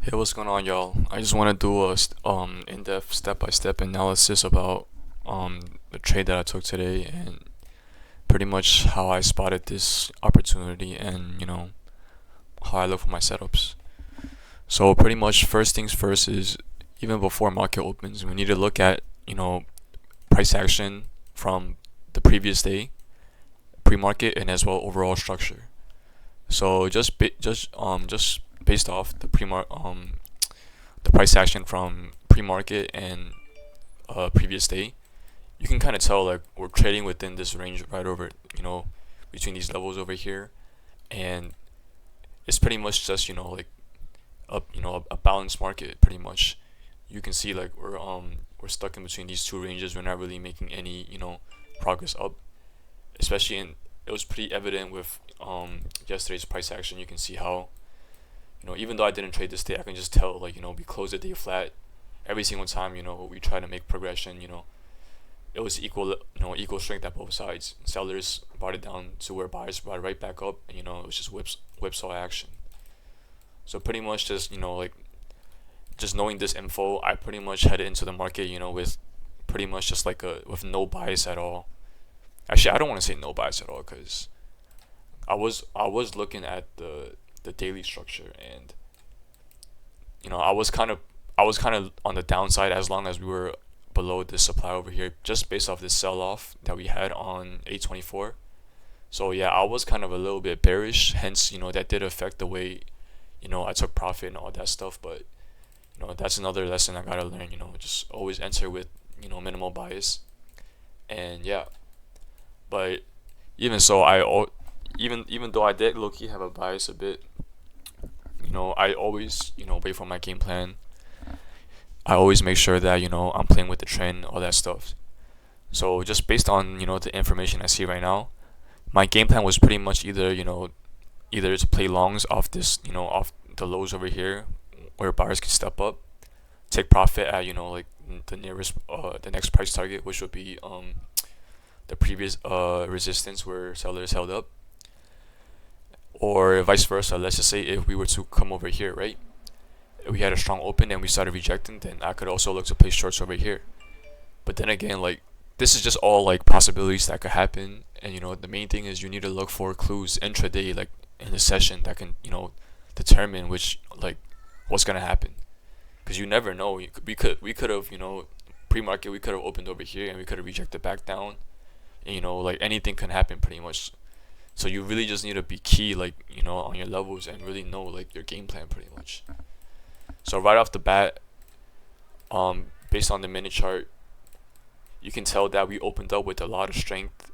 Hey, what's going on, y'all? I just want to do a in-depth step-by-step analysis about the trade that I took today and pretty much how I spotted this opportunity and how I look for my setups. So pretty much first things first is even before market opens, we need to look at price action from the previous day, pre-market, and as well overall structure. So just based off the price action from pre-market and previous day, you can kind of tell like we're trading within this range right over, between these levels over here, and it's pretty much just like a balanced market pretty much. You can see like we're stuck in between these two ranges. We're not really making any progress up, especially in it was pretty evident with yesterday's price action. You can see how even though I didn't trade this day, I can just tell like we closed the day flat every single time. We try to make progression. It was equal strength at both sides. Sellers brought it down to where buyers brought it right back up, and it was just whipsaw action. So pretty much just like just knowing this info, I pretty much headed into the market with pretty much just like a with no bias at all. Actually, I don't want to say no bias at all because I was looking at the daily structure, and I was kind of on the downside as long as we were below this supply over here, just based off this sell off that we had on 824. So yeah, I was kind of a little bit bearish. Hence, that did affect the way I took profit and all that stuff. But that's another lesson I gotta learn. Just always enter with minimal bias. And yeah, but even so, even though I did low key have a bias a bit, I always wait for my game plan. I always make sure that I'm playing with the trend, all that stuff. So just based on the information I see right now, my game plan was pretty much either to play longs off this off the lows over here, where buyers can step up, take profit at like the next price target, which would be the previous resistance where sellers held up, or vice versa. Let's just say if we were to come over here, right? We had a strong open and we started rejecting, then I could also look to play shorts over here. But then again, like this is just all like possibilities that could happen, and the main thing is you need to look for clues intraday, like in the session, that can determine which like what's gonna happen, because you never know. We could have pre-market, we could have opened over here and we could have rejected back down, and like anything can happen pretty much. So you really just need to be key, like on your levels, and really know like your game plan pretty much. So right off the bat, based on the minute chart, you can tell that we opened up with a lot of strength,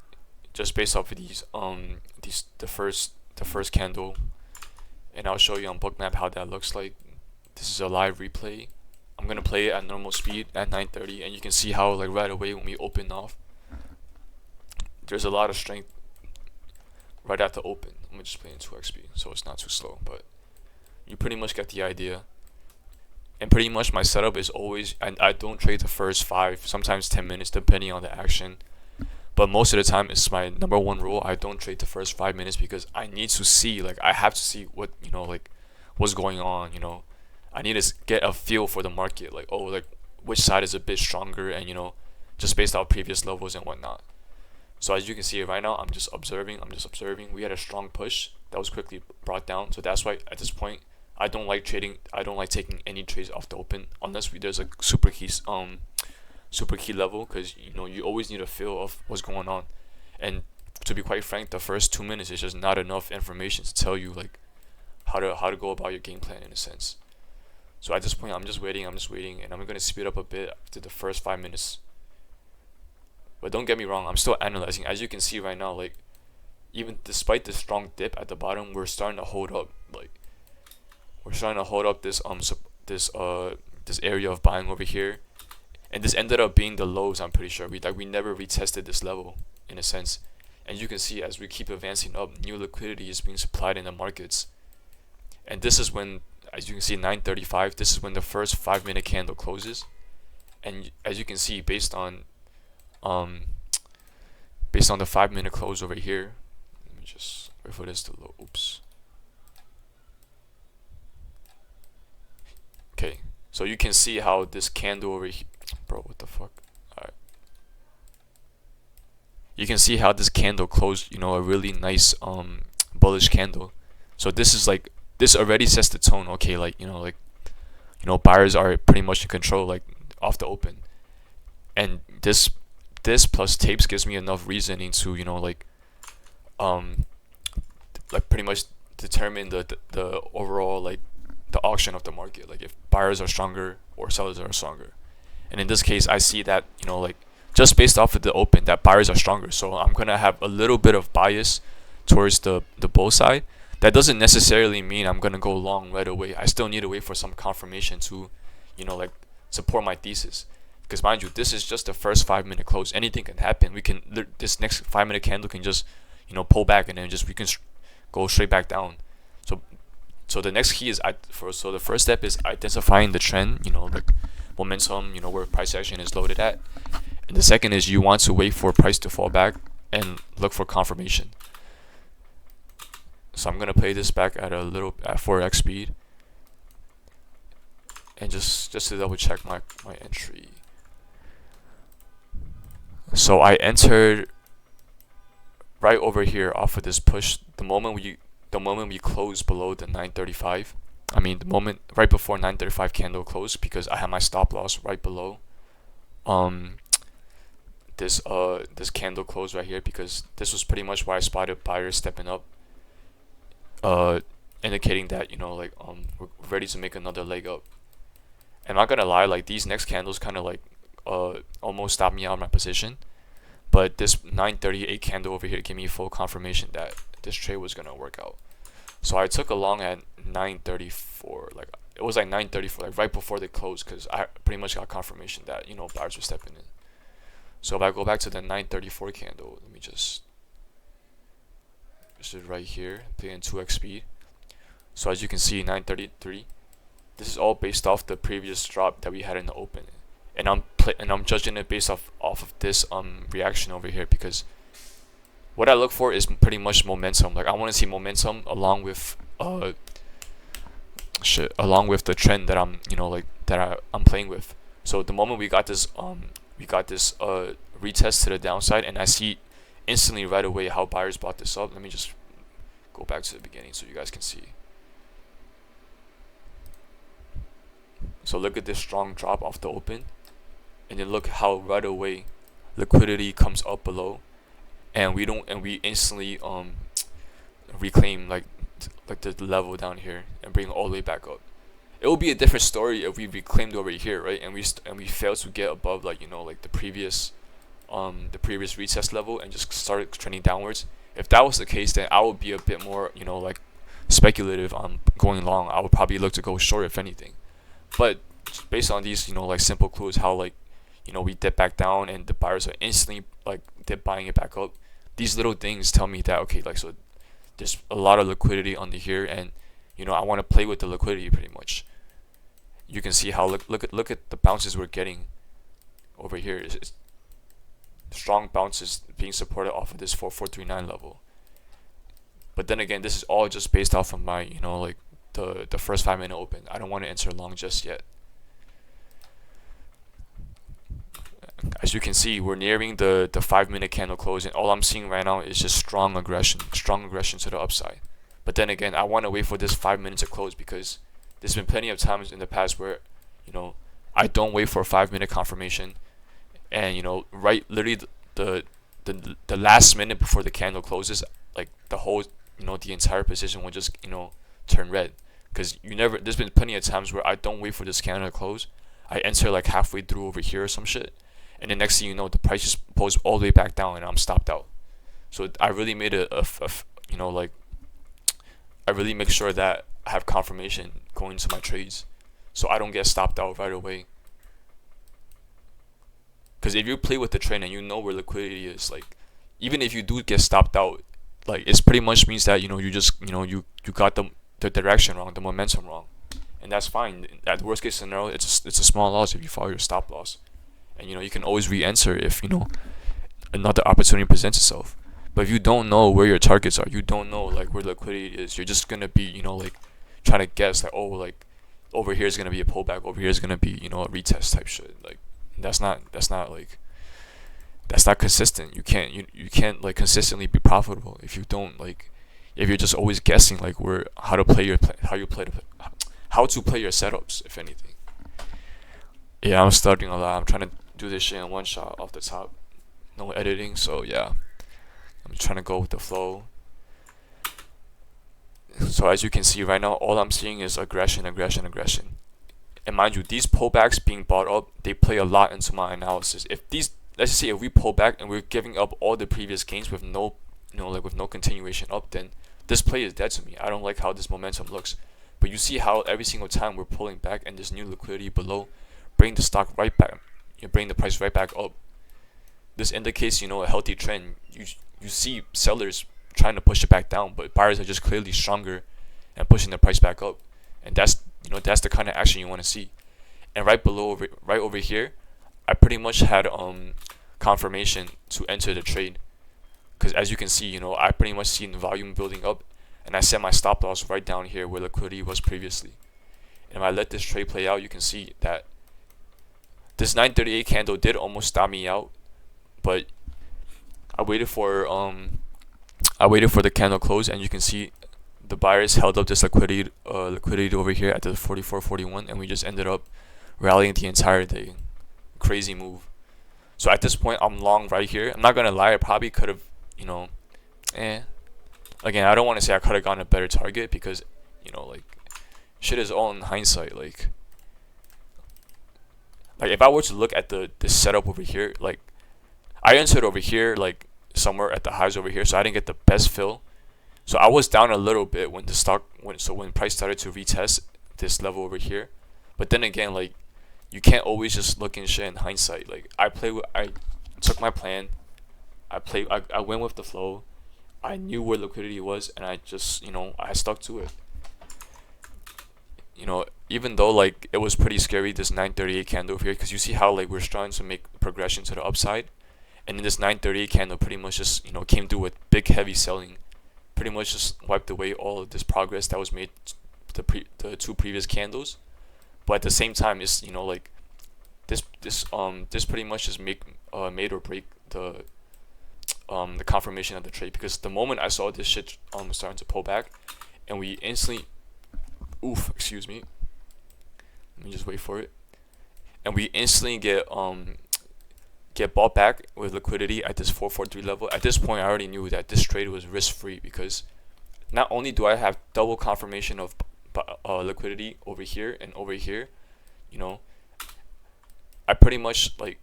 just based off of these the first candle, and I'll show you on Bookmap how that looks like. This is a live replay. I'm gonna play it at normal speed at 9:30, and you can see how like right away when we open off, there's a lot of strength right at the open. I'm gonna just play in 2x speed so it's not too slow, but you pretty much get the idea. And pretty much my setup is always, and I don't trade the first 5, sometimes 10 minutes depending on the action. But most of the time, it's my number one rule. I don't trade the first 5 minutes because I need to see, like, I have to see what, like, what's going on, I need to get a feel for the market, like, oh, like, which side is a bit stronger, and, just based off previous levels and whatnot. So as you can see right now, I'm just observing. We had a strong push that was quickly brought down. So that's why at this point, I don't like trading. I don't like taking any trades off the open unless there's a super key level, because you always need a feel of what's going on. And to be quite frank, the first 2 minutes is just not enough information to tell you like how to go about your game plan in a sense. So at this point, I'm just waiting, and I'm gonna speed up a bit after the first 5 minutes. But don't get me wrong, I'm still analyzing. As you can see right now, like even despite the strong dip at the bottom, we're starting to hold up. Like we're starting to hold up this area of buying over here, and this ended up being the lows. I'm pretty sure we never retested this level in a sense, and you can see as we keep advancing up, new liquidity is being supplied in the markets, and this is when, as you can see, 9:35. This is when the first 5 minute candle closes, and as you can see, um based on the 5 minute close over here, let me just wait for this to load. Oops. So you can see how this candle over here, bro, what the fuck? Alright. You can see how this candle closed, a really nice bullish candle. So this is like, this already sets the tone. Okay, like, buyers are pretty much in control, like off the open. And this plus tapes gives me enough reasoning to, like pretty much determine the overall, like the auction of the market, like if buyers are stronger or sellers are stronger. And in this case, I see that, like just based off of the open, that buyers are stronger. So I'm gonna have a little bit of bias towards the bull side. That doesn't necessarily mean I'm gonna go long right away. I still need to wait for some confirmation to, like support my thesis. Because mind you, this is just the first 5-minute close. Anything can happen. This next 5-minute candle can just, pull back, and then we can go straight back down. So the next key is the first step is identifying the trend, like momentum, where price action is loaded at. And the second is you want to wait for price to fall back and look for confirmation. So I'm gonna play this back at 4x speed, and just to double check my entry. So I entered right over here off of this push. The moment we close below the 935, the moment right before 935 candle close, because I have my stop loss right below this candle close right here, because this was pretty much where I spotted buyers stepping up, indicating that we're ready to make another leg up. And I'm not gonna lie, like these next candles kind of like almost stopped me out of my position, but this 938 candle over here gave me full confirmation that this trade was gonna work out. So I took a long at 934, like it was like 934, like right before they closed, because I pretty much got confirmation that buyers were stepping in. So if I go back to the 934 candle, let me this is right here, play in 2x speed. So as you can see, 933, this is all based off the previous drop that we had in the open, and I'm judging it based off of this reaction over here, because what I look for is pretty much momentum. Like I want to see momentum along with the trend that I'm playing with. So the moment we got this retest to the downside, and I see instantly right away how buyers bought this up. Let me just go back to the beginning so you guys can see. So look at this strong drop off the open, and then look how right away liquidity comes up below, and we instantly reclaim like the level down here and bring it all the way back up. It will be a different story if we reclaimed over here, right? And we failed to get above the previous retest level and just started trending downwards. If that was the case, then I would be a bit more speculative on going long. I would probably look to go short if anything. But based on these simple clues, how we dip back down and the buyers are instantly dip buying it back up, these little things tell me that okay, so there's a lot of liquidity under here, and I want to play with the liquidity pretty much. You can see how look at the bounces we're getting over here. It's strong bounces being supported off of this 4439 level. But then again, this is all just based off of my the first 5-minute open. I don't want to enter long just yet. As you can see, we're nearing the 5-minute candle close, and all I'm seeing right now is just strong aggression to the upside. But then again, I want to wait for this 5 minutes to close, because there's been plenty of times in the past where I don't wait for a 5-minute confirmation, and literally the last minute before the candle closes, like the whole the entire position will just turn red. Because there's been plenty of times where I don't wait for this candle to close, I enter like halfway through over here or some shit, and the next thing you know, the price just pulls all the way back down and I'm stopped out. So I really made I really make sure that I have confirmation going into my trades, so I don't get stopped out right away. Because if you play with the trend and where liquidity is, even if you do get stopped out, it pretty much means that you just you got the direction wrong, the momentum wrong, and that's fine. At the worst case scenario, it's a small loss if you follow your stop loss, and you can always re-enter if another opportunity presents itself. But if you don't know where your targets are, you don't know where liquidity is, you're just gonna be trying to guess over here is gonna be a pullback, over here is gonna be, you know, a retest type shit. Like that's not consistent. You can't like consistently be profitable if you don't like if you're just always guessing like where how to play your how to play your setups, if anything. Yeah, I'm studying a lot. I'm trying to do this shit in one shot off the top, no editing. So yeah, I'm trying to go with the flow. So as you can see right now, all I'm seeing is aggression, aggression, aggression. And mind you, these pullbacks being bought up, they play a lot into my analysis. If these, let's just say, if we pull back and we're giving up all the previous gains with no, you know, like with no continuation up, then this play is dead to me. I don't like how this momentum looks. But you see how every single time we're pulling back and there's new liquidity below, bring the stock right back, you bring the price right back up. This indicates, you know, a healthy trend. You see sellers trying to push it back down, but buyers are just clearly stronger and pushing the price back up. And that's, you know, that's the kind of action you want to see. And right below, right over here, I pretty much had confirmation to enter the trade, because as you can see, you know, I pretty much seen the volume building up, and I set my stop loss right down here where liquidity was previously. And if I let this trade play out, you can see that this 938 candle did almost stop me out, but I waited for the candle close, and you can see the buyers held up this liquidity over here at the 44.41, and we just ended up rallying the entire day. Crazy move. So at this point, I'm long right here. I'm not gonna lie, I probably could have, you know, again, I don't want to say I could have gotten a better target, because, you know, like, shit is all in hindsight. Like if I were to look at this setup over here, like I entered over here, like somewhere at the highs over here, so I didn't get the best fill. So I was down a little bit when the stock went. So when price started to retest this level over here, but then again, like, you can't always just look in shit in hindsight. Like I took my plan. I went with the flow. I knew where liquidity was, and I just, you know, I stuck to it. You know, even though like it was pretty scary, this 938 candle over here, because you see how like we're starting to make progression to the upside, and then this 938 candle pretty much just, you know, came through with big heavy selling, pretty much just wiped away all of this progress that was made the two previous candles. But at the same time, it's, you know, like this pretty much just made or break the confirmation of the trade, because the moment I saw this shit starting to pull back, and we instantly, excuse me, let me just wait for it, and we instantly get bought back with liquidity at this 443 level. At this point, I already knew that this trade was risk free, because not only do I have double confirmation of liquidity over here and over here, you know, I pretty much like,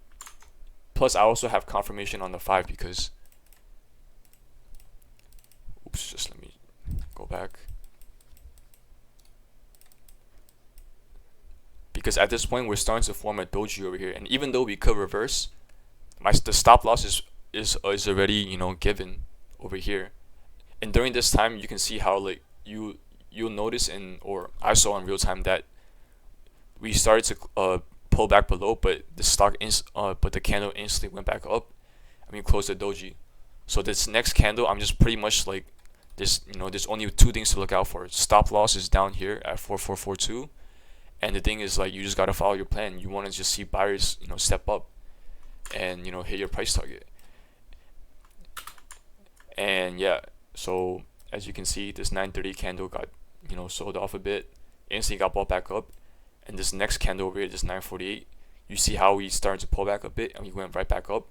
plus I also have confirmation on the 5, because just let me go back, because at this point we're starting to form a doji over here, and even though we could reverse, the stop loss is already, you know, given over here. And during this time, you can see how like you'll notice or I saw in real time that we started to pull back below, but the candle instantly went back up, and we closed the doji. So this next candle, I'm just pretty much like this, you know, there's only two things to look out for. Stop loss is down here at 4442, and the thing is, like, you just gotta follow your plan. You want to just see buyers, you know, step up and, you know, hit your price target. And yeah, so as you can see, this 930 candle got, you know, sold off a bit, instantly got bought back up, and this next candle over here, this 948, you see how we started to pull back a bit and we went right back up.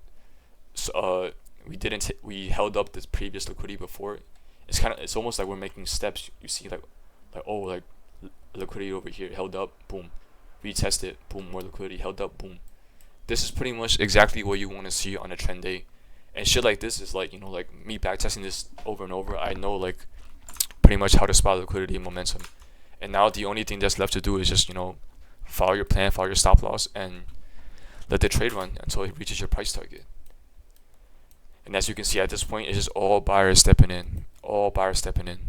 So we held up this previous liquidity before. It's almost like we're making steps. You see, like oh, like liquidity over here held up, boom, retest it, boom, more liquidity held up, boom. This is pretty much exactly what you want to see on a trend day. And shit like this is like, you know, like me backtesting this over and over. I know like pretty much how to spot liquidity and momentum. And now the only thing that's left to do is just, you know, follow your plan, follow your stop loss, and let the trade run until it reaches your price target. And as you can see at this point, it's just all buyers stepping in. All buyers stepping in.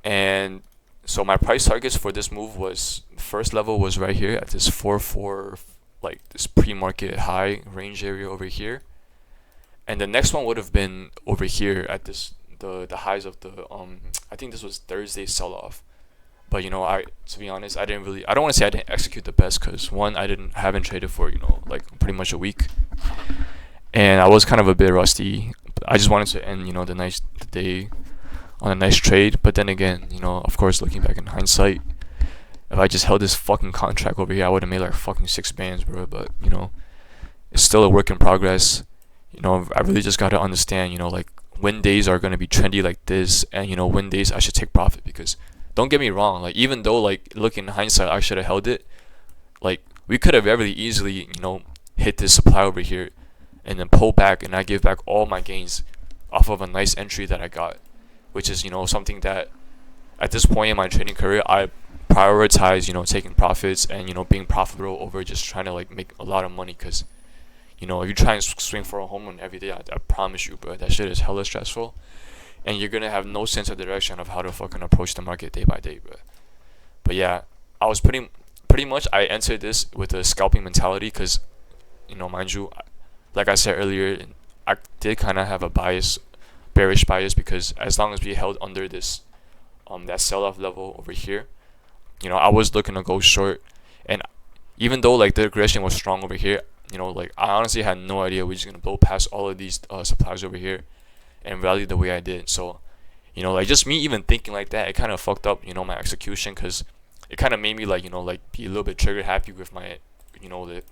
And so my price targets for this move was, first level was right here at this 4-4, like this pre-market high range area over here. And the next one would have been over here at this the highs of the I think this was Thursday sell-off. But I, to be honest, I don't want to say I didn't execute the best, because one, haven't traded for like pretty much a week, and I was kind of a bit rusty. I just wanted to end the day on a nice trade. But then again, of course, looking back in hindsight, if I just held this fucking contract over here, I would have made like fucking 6 bands, bro. But it's still a work in progress. I really just gotta understand, like when days are gonna be trendy like this, and when days I should take profit. Because don't get me wrong, like even though like looking in hindsight I should have held it, like we could have very easily hit this supply over here, and then pull back, and I give back all my gains off of a nice entry that I got, which is something that at this point in my trading career I prioritize taking profits and being profitable over just trying to like make a lot of money. Because if you try and swing for a home run every day, I promise you, bro, that shit is hella stressful, and you're gonna have no sense of direction of how to fucking approach the market day by day, bro. But yeah, I was pretty much I entered this with a scalping mentality, because mind you, like I said earlier, I did kind of have a bearish bias, because as long as we held under this that sell-off level over here, I was looking to go short. And even though like the aggression was strong over here, like I honestly had no idea we're just gonna blow past all of these supplies over here and rally the way I did. So like just me even thinking like that, it kind of fucked up my execution, because it kind of made me like like be a little bit trigger happy with my the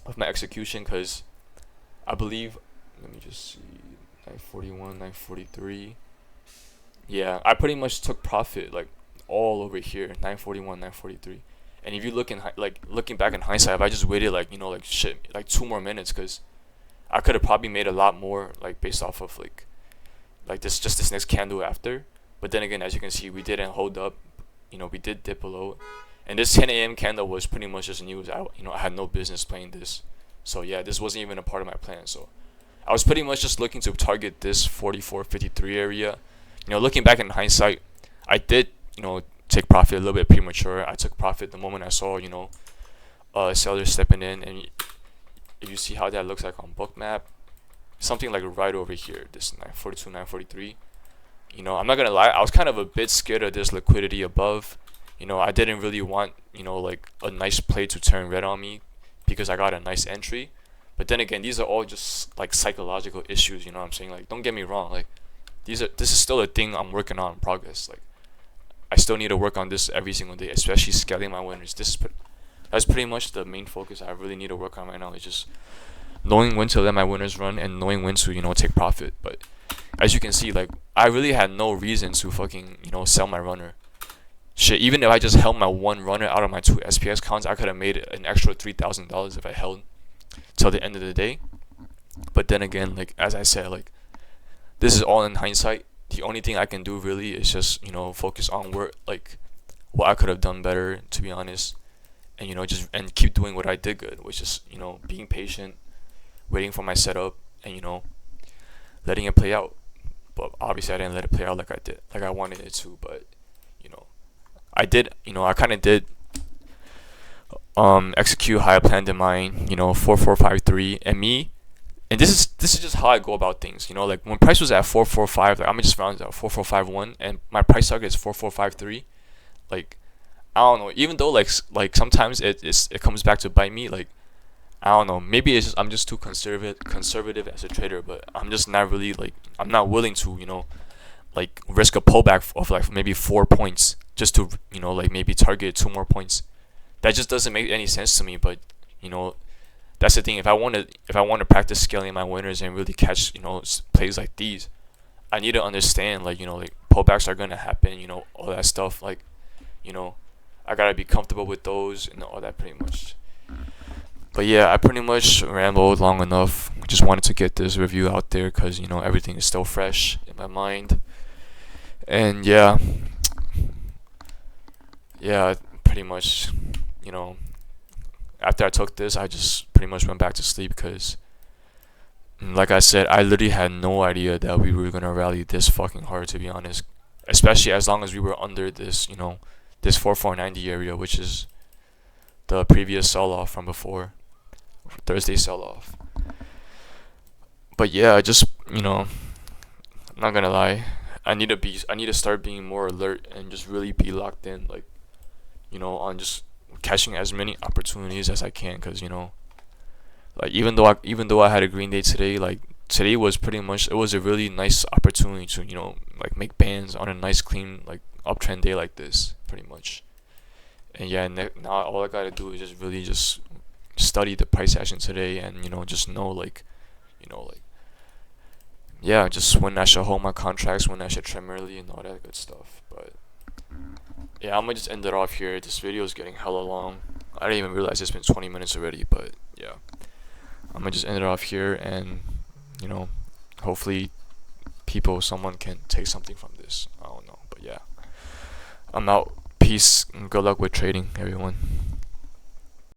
with my execution. Because I believe, let me just see, 941, 943. Yeah, I pretty much took profit like all over here, 941, 943. And if you look looking back in hindsight, if I just waited like like shit, like 2 more minutes, because I could have probably made a lot more, like based off of like this next candle after. But then again, as you can see, we didn't hold up. We did dip below, and this 10 a.m. candle was pretty much just news. I had no business playing this. So yeah, this wasn't even a part of my plan. So I was pretty much just looking to target this 44.53 area. Looking back in hindsight, I did take profit a little bit premature. I took profit the moment I saw sellers stepping in, and if you see how that looks like on Bookmap, something like right over here, this 942, 943. I'm not gonna lie, I was kind of a bit scared of this liquidity above. I didn't really want like a nice play to turn red on me, because I got a nice entry. But then again, these are all just like psychological issues. What I'm saying? Like, don't get me wrong, like this is still a thing I'm working on in progress. Like, I still need to work on this every single day, especially scaling my winners. That's pretty much the main focus I really need to work on right now. Is just knowing when to let my winners run, and knowing when to take profit. But as you can see, like I really had no reason to fucking sell my runner. Shit, even if I just held my one runner out of my two SPX counts, I could have made an extra $3,000 if I held till the end of the day. But then again, like as I said, like this is all in hindsight. The only thing I can do really is just focus on what I could have done better, to be honest, and just and keep doing what I did good, which is being patient, waiting for my setup, and letting it play out. But obviously I didn't let it play out like I wanted it to. But I did, I kind of did execute how I planned in mind, 4453, and this is just how I go about things. Like when price was at 445, like I'm just round it out 4451, and my price target is 4453. Like I don't know, even though like sometimes it comes back to bite me. Like I don't know, maybe it's just I'm just too conservative as a trader, but I'm just not really like I'm not willing to like risk a pullback of like maybe 4 points just to like maybe target 2 more points. That just doesn't make any sense to me. But that's the thing. If I want to practice scaling my winners and really catch plays like these, I need to understand like pullbacks are gonna happen. All that stuff. Like I gotta be comfortable with those and all that pretty much. But yeah, I pretty much rambled long enough. Just wanted to get this review out there because everything is still fresh in my mind. And yeah, pretty much after I took this, I just pretty much went back to sleep because, like I said, I literally had no idea that we were gonna rally this fucking hard, to be honest. Especially as long as we were under this, this 4490 area, which is the previous sell-off from before, Thursday sell-off. But yeah, I just, I'm not gonna lie, I need to start being more alert and just really be locked in, like, on just catching as many opportunities as I can, cause like even though I had a green day today, like today was pretty much, it was a really nice opportunity to like make bands on a nice clean like uptrend day like this, pretty much. And yeah, now all I gotta do is just really just study the price action today, and just know like, like, yeah, just when I should hold my contracts, when I should trim early, and all that good stuff. But yeah, I'm gonna just end it off here. This video is getting hella long. I didn't even realize it's been 20 minutes already. But yeah, I'm gonna just end it off here, and you know, hopefully someone can take something from this. I don't know, but yeah, I'm out. Peace and good luck with trading, everyone.